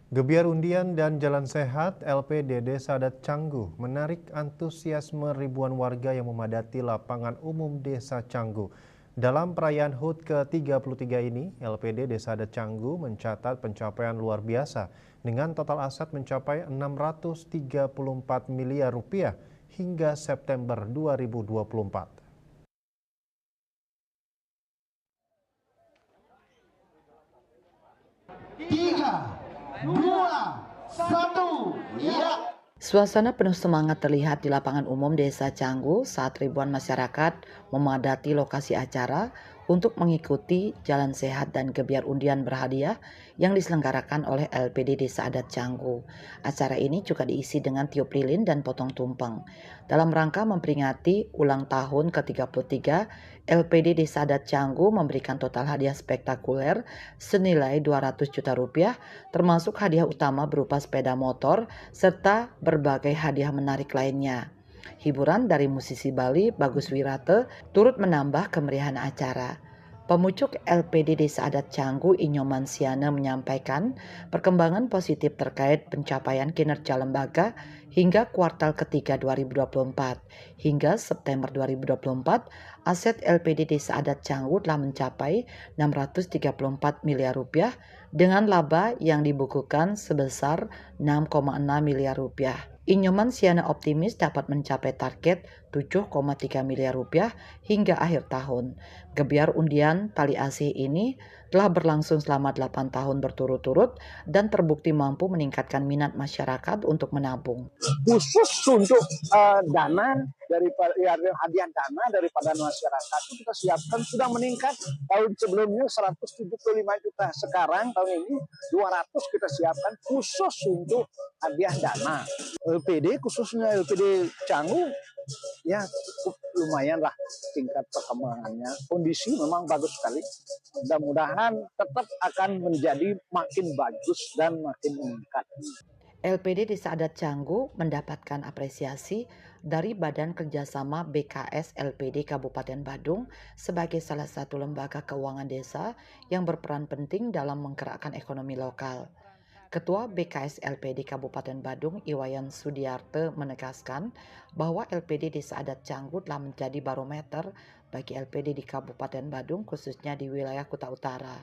Gebiar undian dan jalan sehat LPD Desa Adat Canggu menarik antusiasme ribuan warga yang memadati lapangan umum Desa Canggu. Dalam perayaan HUT ke-33 ini, LPD Desa Adat Canggu mencatat pencapaian luar biasa dengan total aset mencapai 634 miliar rupiah hingga September 2024. 3, 2, 1, ya. Suasana penuh semangat terlihat di lapangan umum Desa Canggu saat ribuan masyarakat memadati lokasi acara untuk mengikuti jalan sehat dan gebiar undian berhadiah yang diselenggarakan oleh LPD Desa Adat Canggu. Acara ini juga diisi dengan tiup lilin dan potong tumpeng. Dalam rangka memperingati ulang tahun ke-33, LPD Desa Adat Canggu memberikan total hadiah spektakuler senilai 200 juta rupiah, termasuk hadiah utama berupa sepeda motor serta berbagai hadiah menarik lainnya. Hiburan dari musisi Bali Bagus Wirate turut menambah kemeriahan acara. Pemucuk LPD Desa Adat Canggu Inyoman Siana menyampaikan perkembangan positif terkait pencapaian kinerja lembaga hingga kuartal ketiga 2024. Hingga September 2024, aset LPD Desa Adat Canggu telah mencapai 634 miliar rupiah dengan laba yang dibukukan sebesar 6,6 miliar rupiah. Inyoman Siana optimis dapat mencapai target 7,3 miliar rupiah hingga akhir tahun. Gebiar undian tali asih ini telah berlangsung selama 8 tahun berturut-turut dan terbukti mampu meningkatkan minat masyarakat untuk menabung. Khusus untuk dana daripada hadiah dana daripada masyarakat itu kita siapkan sudah meningkat tahun sebelumnya 175 juta, sekarang tahun ini 200 kita siapkan khusus untuk hadiah dana. LPD khususnya LPD Canggu ya cukup lumayan lah tingkat perkembangannya. Kondisi memang bagus sekali. Mudah-mudahan tetap akan menjadi makin bagus dan makin meningkat. LPD Desa Adat Canggu mendapatkan apresiasi dari Badan Kerjasama BKS LPD Kabupaten Badung sebagai salah satu lembaga keuangan desa yang berperan penting dalam menggerakkan ekonomi lokal. Ketua BKS LPD Kabupaten Badung Iwayan Sudiarte menegaskan bahwa LPD Desa Adat Canggu telah menjadi barometer bagi LPD di Kabupaten Badung khususnya di wilayah Kuta Utara.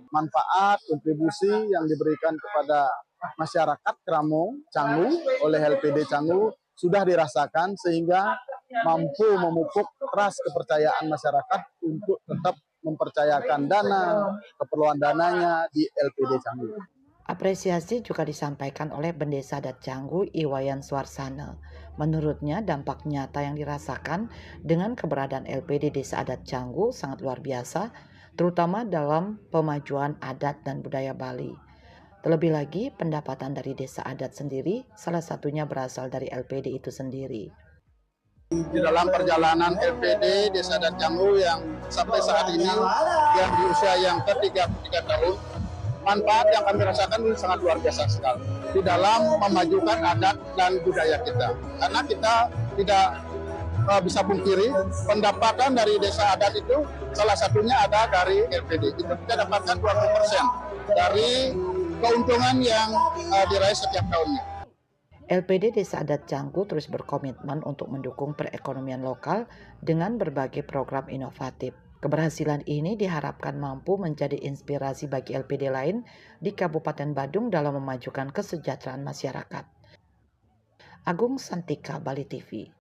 Manfaat kontribusi yang diberikan kepada masyarakat Kramong Canggu oleh LPD Canggu sudah dirasakan sehingga mampu memupuk trust kepercayaan masyarakat untuk tetap mempercayakan dana, keperluan dananya di LPD Canggu. Apresiasi juga disampaikan oleh Bendesa Adat Canggu Iwayan Suarsana. Menurutnya dampak nyata yang dirasakan dengan keberadaan LPD Desa Adat Canggu sangat luar biasa, terutama dalam pemajuan adat dan budaya Bali. Terlebih lagi pendapatan dari desa adat sendiri salah satunya berasal dari LPD itu sendiri. Di dalam perjalanan LPD Desa Adat Canggu yang sampai saat ini yang di usia yang ke-33 tahun, manfaat yang kami rasakan ini sangat luar biasa sekali di dalam memajukan adat dan budaya kita. Karena kita tidak bisa pungkiri pendapatan dari desa adat itu salah satunya ada dari LPD. Itu kita dapatkan 20% dari keuntungan yang diraih setiap tahunnya. LPD Desa Adat Canggu terus berkomitmen untuk mendukung perekonomian lokal dengan berbagai program inovatif. Keberhasilan ini diharapkan mampu menjadi inspirasi bagi LPD lain di Kabupaten Badung dalam memajukan kesejahteraan masyarakat. Agung Santika, Bali TV.